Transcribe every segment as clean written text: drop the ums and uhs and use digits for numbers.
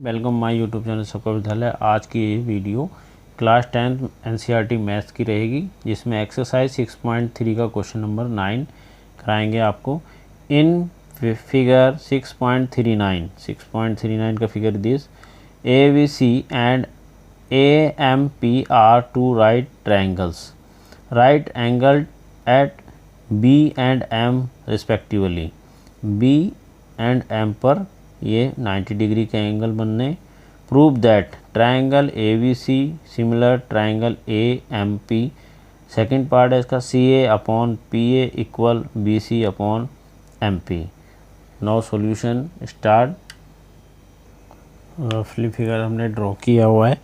Welcome my YouTube channel सबका विद्यालय। आज की ये वीडियो क्लास 10 एनसीईआरटी मैथ्स की रहेगी, जिसमें एक्सरसाइज 6.3 का क्वेश्चन नंबर 9 कराएंगे आपको। इन फिगर 6.39 का figure this ABC and AMP are two right triangles right angle at B and M respectively. B and M पर ये 90 डिग्री के एंगल बनने। Prove that triangle ABC similar triangle AMP। Second part है इसका CA upon PA equal BC upon MP। Now solution start. रफली figure हमने draw किया हुआ है।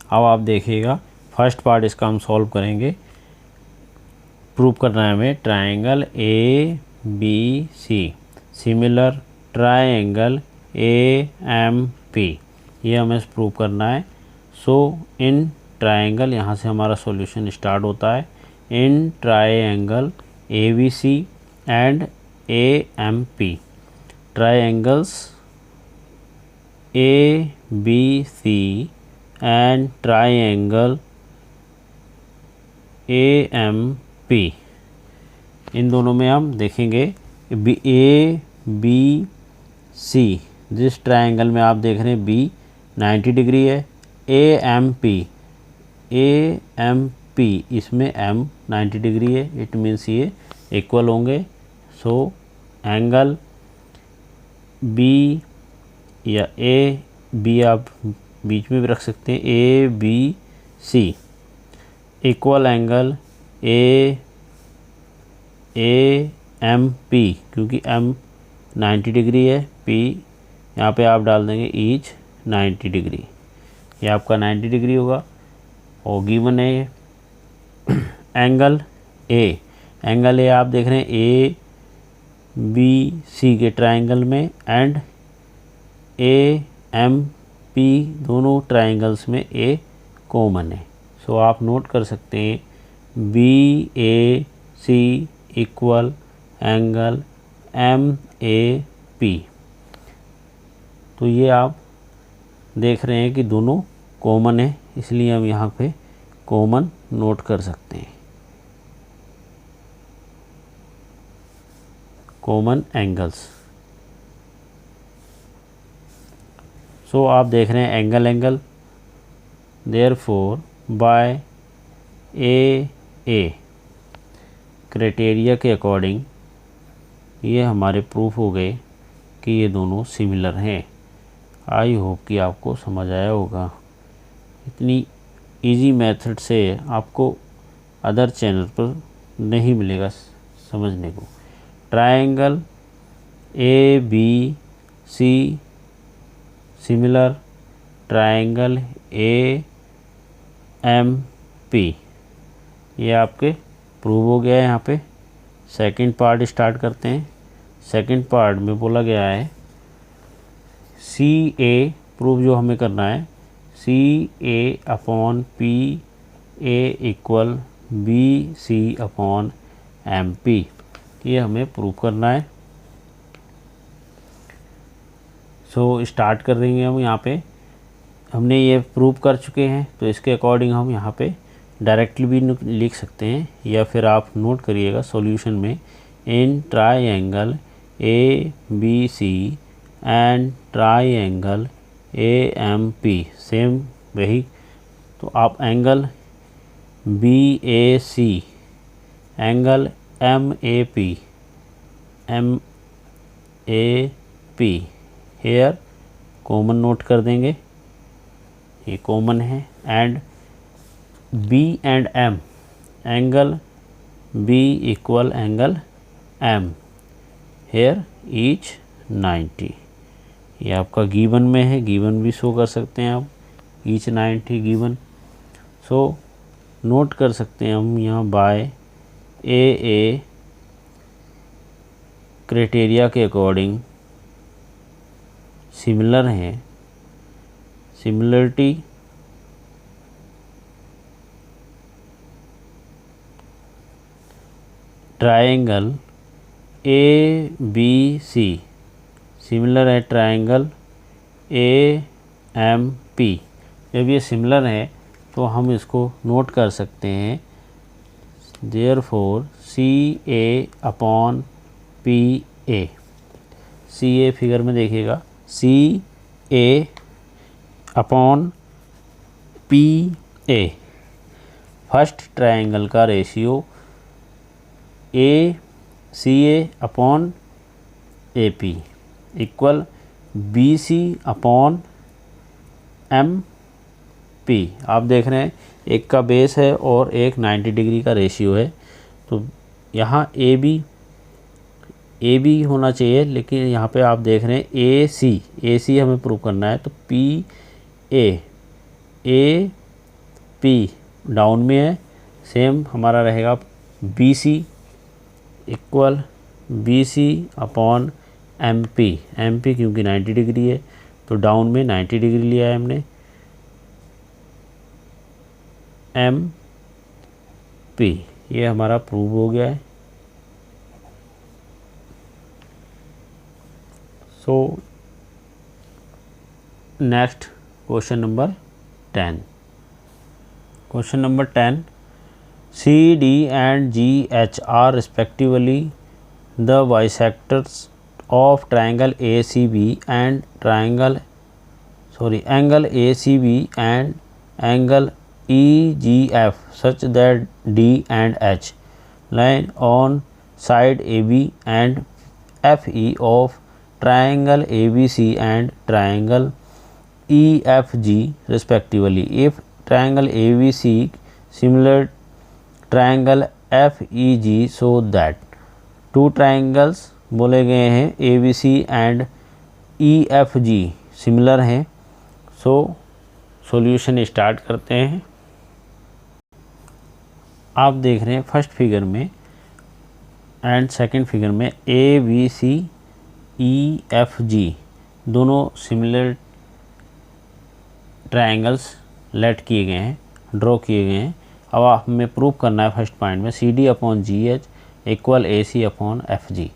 अब आप देखिएगा, फर्स्ट पार्ट इसका हम सॉल्व करेंगे। प्रूव करना है हमें triangle ABC similar triangle AMP, ये हमें प्रूव करना है। सो इन ट्रायंगल, यहाँ से हमारा सॉल्यूशन स्टार्ट होता है। In triangle ABC and AMP, triangles ABC and triangle AMP, इन दोनों में हम देखेंगे ABC जिस ट्रायंगल में आप देख रहे हैं B 90 डिग्री है। AMP इसमें M 90 डिग्री है। इट मीन्स ये इक्वल होंगे। सो एंगल B या AB आप बीच में भी रख सकते हैं, ABC इक्वल एंगल AMP, क्योंकि M 90 डिग्री है, P यहाँ पे आप डाल देंगे ईच 90 डिग्री, ये आपका 90 डिग्री होगा। और गिवन है ये एंगल A आप देख रहे हैं ABC के ट्रायंगल में एंड AMP दोनों ट्रायंगल्स में A कॉमन है। सो आप नोट कर सकते हैं BAC इक्वल एंगल MAP। तो ये आप देख रहे हैं कि दोनों कॉमन है, इसलिए हम यहाँ पे कॉमन नोट कर सकते हैं, कॉमन एंगल्स। सो आप देख रहे हैं angle therefore by AA criteria के अकॉर्डिंग ये हमारे प्रूफ हो गए कि ये दोनों सिमिलर हैं। आई होप कि आपको समझ आया होगा। इतनी इजी मेथड से आपको अदर चैनल पर नहीं मिलेगा समझने को। Triangle ABC similar triangle AMP, ये आपके प्रूव हो गया है। यहाँ पे सेकंड पार्ट स्टार्ट करते हैं। सेकंड पार्ट में बोला गया है CA प्रूव जो हमें करना है, CA upon PA equal BC upon MP, ये हमें प्रूव करना है। सो स्टार्ट कर देंगे हम। यहाँ पे हमने ये प्रूव कर चुके हैं, तो इसके अकॉर्डिंग हम यहाँ पे डायरेक्टली भी लिख सकते हैं, या फिर आप नोट करिएगा सॉल्यूशन में in triangle ABC and triangle AMP same वही। तो आप angle BAC angle MAP here common note कर देंगे, ये कॉमन है। And B and M angle B equal angle M here each 90, ये आपका गिवन में है, गिवन भी शो कर सकते हैं आप, ईच 90 गिवन। सो नोट कर सकते हैं हम यहाँ बाय AA क्राइटेरिया के अकॉर्डिंग सिमिलर हैं। सिमिलरिटी ट्रायंगल ABC सिमिलर है ट्रायंगल एम पी। जब ये सिमिलर है तो हम इसको नोट कर सकते हैं, therefore C A upon P A. C A figure में देखिएगा, C A upon P A first triangle का ratio A C A upon A P equal B C upon M P. आप देख रहे हैं एक का बेस है और एक 90 डिग्री का रेशियो है, तो यहाँ ए बी होना चाहिए, लेकिन यहाँ पे आप देख रहे हैं ए सी हमें प्रूव करना है, तो पी ए पी डाउन में है, सेम हमारा रहेगा B C equal B C upon M P क्योंकि 90 डिग्री है तो डाउन में 90 डिग्री लिया है हमने, एम पी। ये हमारा प्रूव हो गया है। So next question number 10। Question number 10, C D and G H are respectively the bisectors of triangle ACB and angle ACB and angle EGF such that D and H line on side AB and FE of triangle ABC and triangle EFG respectively. If triangle ABC similar triangle FEG so that two triangles बोले गए हैं A B C and E F G similar हैं। So solution start करते हैं। आप देख रहे हैं फर्स्ट फिगर में एंड सेकंड फिगर में ए बी सी ई एफ जी दोनों सिमिलर ट्रायंगल्स लेट किए गए हैं, ड्रॉ किए गए हैं। अब हमें प्रूव करना है फर्स्ट पॉइंट में C D upon G H equal A C upon F G.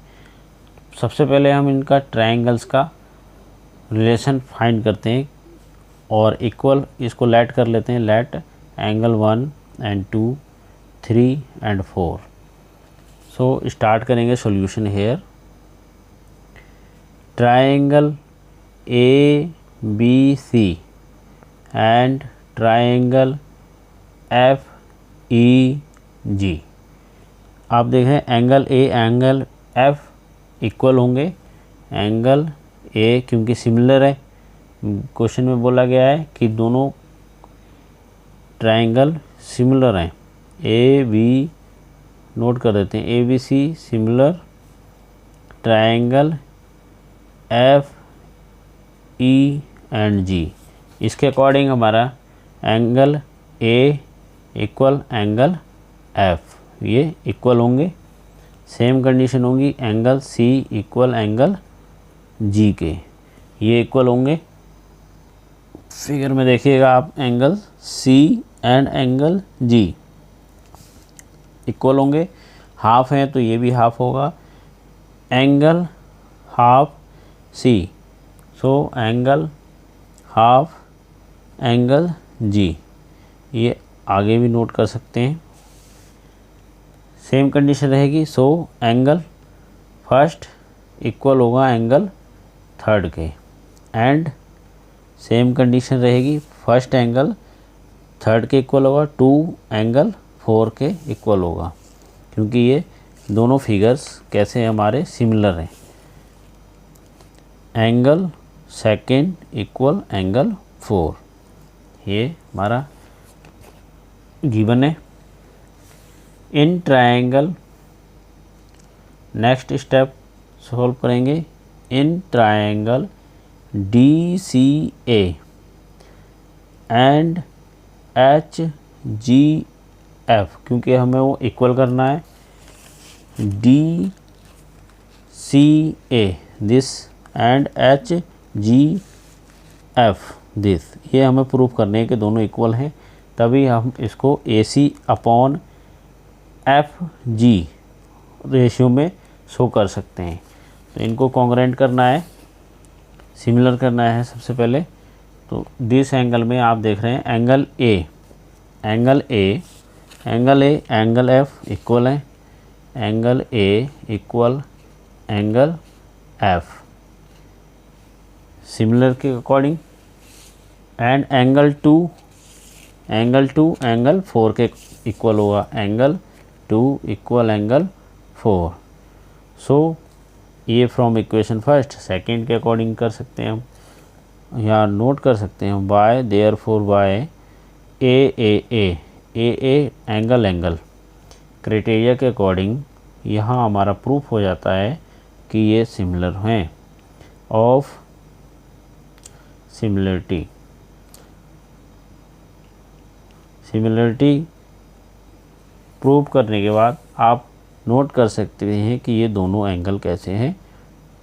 सबसे पहले हम इनका ट्रायंगल्स का रिलेशन फाइंड करते हैं और इक्वल इसको लेट कर लेते हैं, let angle 1 and 2 3 and 4। So start करेंगे solution here. Triangle A B C and triangle F E G. आप देख रहे हैं angle A angle F equal होंगे, एंगल ए क्योंकि सिमिलर है, क्वेश्चन में बोला गया है कि दोनों ट्रायंगल सिमिलर हैं। ए बी नोट कर देते हैं, A B C similar triangle F E and G. इसके अकॉर्डिंग हमारा angle A equal angle F, ये इक्वल होंगे। सेम कंडीशन होगी angle C equal angle G के, ये इक्वल होंगे। फिगर में देखिएगा आप angle C and angle G equal होंगे। हाफ है तो ये भी हाफ होगा, angle half C, so angle half angle G, ये आगे भी नोट कर सकते हैं। सेम कंडीशन रहेगी, सो एंगल फर्स्ट इक्वल होगा एंगल थर्ड के, एंड सेम कंडीशन रहेगी फर्स्ट एंगल थर्ड के इक्वल होगा, 2 एंगल 4 के इक्वल होगा, क्योंकि ये दोनों फिगर्स कैसे हमारे सिमिलर हैं। एंगल सेकेंड इक्वल एंगल 4, ये हमारा गिवन है। In triangle next step solve करेंगे। In triangle D C A and H G F, क्योंकि हमें वो इक्वल करना है, D C A this and H G F this, ये हमें प्रूफ करने हैं कि दोनों इक्वल हैं, तभी हम इसको ए सी अपॉन एफ जी रेशियो में शो कर सकते हैं। तो इनको कॉन्ग्रेंट करना है, सिमिलर करना है सबसे पहले, तो दिस एंगल में आप देख रहे हैं angle A, angle A, angle A, angle F equal है, angle A equal angle F similar के according, and angle two angle 4 के इक्वल होगा, एंगल 2 इक्वल एंगल 4। सो ये फ्रॉम इक्वेशन फर्स्ट सेकंड के अकॉर्डिंग कर सकते हैं हम, यहाँ नोट कर सकते हैं by therefore by A angle criteria के अकॉर्डिंग यहाँ हमारा प्रूफ हो जाता है कि ये सिमिलर हैं ऑफ सिमिलरिटी प्रूव करने के बाद आप नोट कर सकते हैं कि ये दोनों एंगल कैसे हैं।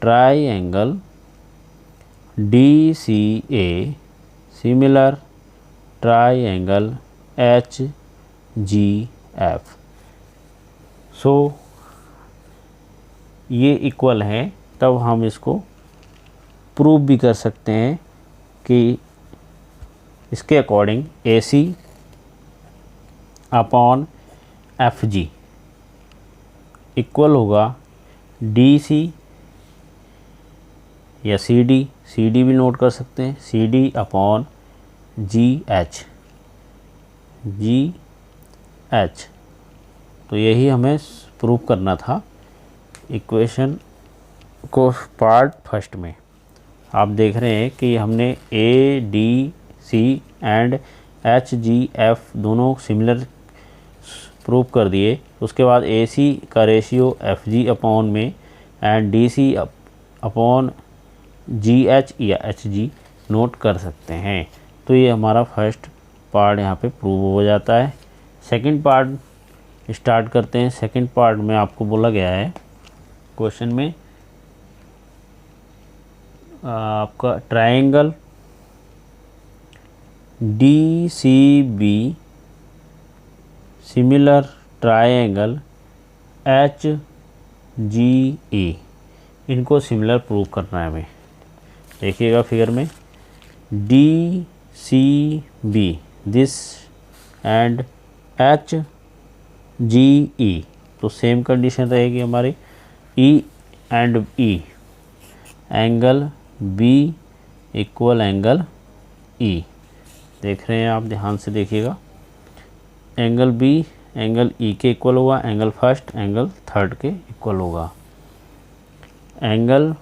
Try angle DCA similar try angle HGF। सो ये इक्वल है, तब हम इसको प्रूव भी कर सकते हैं कि इसके according AC upon FG equal होगा DC या CD भी नोट कर सकते हैं, CD अपॉन GH। तो यही हमें प्रूव करना था इक्वेशन को पार्ट फर्स्ट में। आप देख रहे हैं कि हमने ADC एंड HGF दोनों सिमिलर प्रूव कर दिए। उसके बाद AC का रेशियो FG अपॉन में एंड DC अपॉन GH या HG नोट कर सकते हैं। तो ये हमारा फर्स्ट पार्ट यहाँ पे प्रूव हो जाता है। सेकंड पार्ट स्टार्ट करते हैं। सेकंड पार्ट में आपको बोला गया है क्वेश्चन में आपका triangle DCB similar triangle HGE, इनको सिमिलर प्रूव करना है हमें। देखिएगा फिगर में DCB दिस एंड HGE, तो सेम कंडीशन रहेगी हमारी E and E, angle B equal angle E। देख रहे हैं आप, ध्यान से देखिएगा, एंगल B एंगल E के इक्वल होगा, एंगल फर्स्ट एंगल थर्ड के इक्वल होगा, angle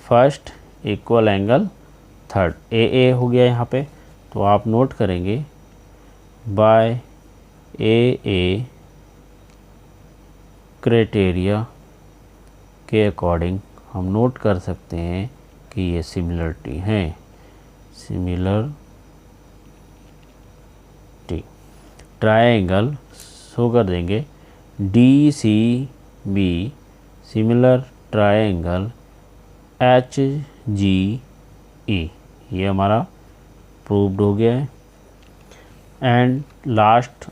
first equal angle third. AA हो गया यहाँ पे, तो आप नोट करेंगे बाय AA क्राइटेरिया के अकॉर्डिंग हम नोट कर सकते हैं कि ये सिमिलरिटी हैं, सिमिलरिटी। ट्रायंगल शो कर देंगे DCB सिमिलर ट्रायंगल HGE, ये हमारा प्रूव्ड हो गया है। एंड लास्ट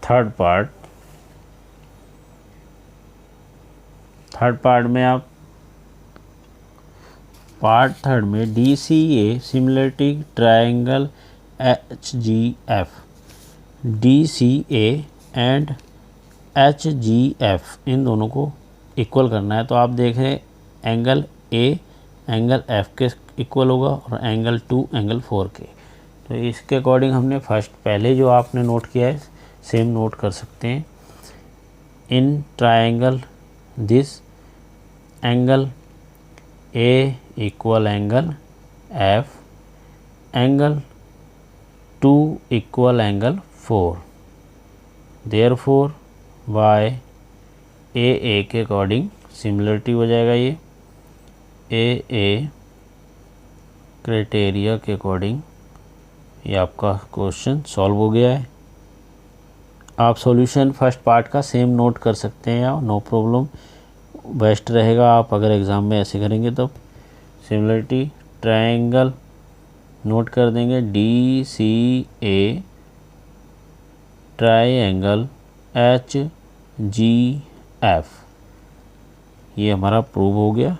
थर्ड पार्ट में आप पार्ट थर्ड में DCA similarity triangle HGF, DCA and HGF इन दोनों को इक्वल करना है। तो आप देखें एंगल A एंगल F के इक्वल होगा और एंगल 2 एंगल 4 के। तो इसके अकॉर्डिंग हमने फर्स्ट पहले जो आपने नोट किया है सेम नोट कर सकते हैं। In triangle this angle A equal angle F, angle 2 equal angle 4। Therefore by AA के अकॉर्डिंग सिमिलरिटी हो जाएगा। ये AA क्राइटेरिया के अकॉर्डिंग ये आपका क्वेश्चन सॉल्व हो गया है। आप सॉल्यूशन फर्स्ट पार्ट का सेम नोट कर सकते हैं या नो प्रॉब्लम, बेस्ट रहेगा आप अगर एग्ज़ाम में ऐसे करेंगे। तब सिमिलरिटी ट्रायंगल नोट कर देंगे DCA ट्रायंगल HGF, ये हमारा प्रूव हो गया।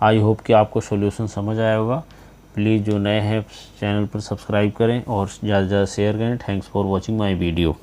आई होप कि आपको सॉल्यूशन समझ आया होगा। प्लीज़ जो नए हैं चैनल पर सब्सक्राइब करें और ज़्यादा से ज़्यादा शेयर करें। Thanks for watching my video.